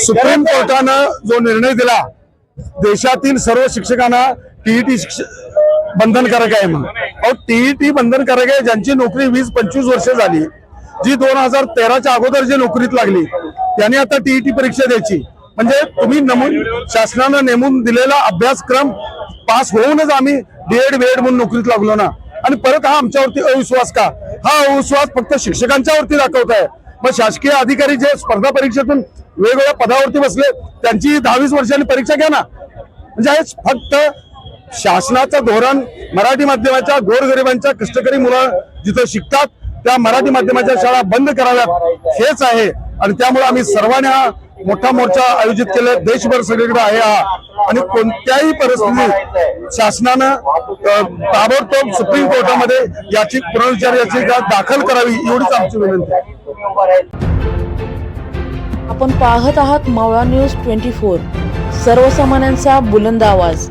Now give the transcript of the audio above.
Supreme कोर्टानं जो निर्णय दिला देशातील सर्व शिक्षकांना टीईटी बंधनकारक आहे म्हणून, टीईटी बंधनकारक आहे ज्यांची नोकरी 20-25 वर्ष झाली, जी 2013च्या अगोदर जी नोकरीत लागली त्यांनी आता टीईटी परीक्षा द्यायची. म्हणजे तुम्ही शासनानं नेमून दिलेला अभ्यासक्रम पास होऊनच आम्ही डीएड बीएड म्हणून नोकरीत लागलो ना, आणि परत हा आमच्यावरती अविश्वास का? हा अविश्वास फक्त शिक्षकांच्यावरती दाखवताय. मग शासकीय अधिकारी जे स्पर्धा परीक्षेतून वेगवेगळ्या पदावरती बसले त्यांची 10-20 वर्षांनी परीक्षा घ्या ना. म्हणजे हे फक्त शासनाचं धोरण मराठी माध्यमाच्या गोरगरिबांच्या कष्टकरी मुलं जिथं शिकतात त्या मराठी माध्यमाच्या शाळा बंद कराव्यात हेच आहे. आणि त्यामुळे आम्ही सर्वांनी हा मोठा मोर्चा आयोजित केला. देशभर सगळीकडे आहे हा, आणि कोणत्याही परिस्थितीत शासनानं ताबडतोब सुप्रीम कोर्टामध्ये याची पुनर्विचार याचिका दाखल करावी एवढीच आमची विनंती आहे. आपण पाहत आहात मावळा न्यूज 24, सर्वसामान्यांचा बुलंद आवाज.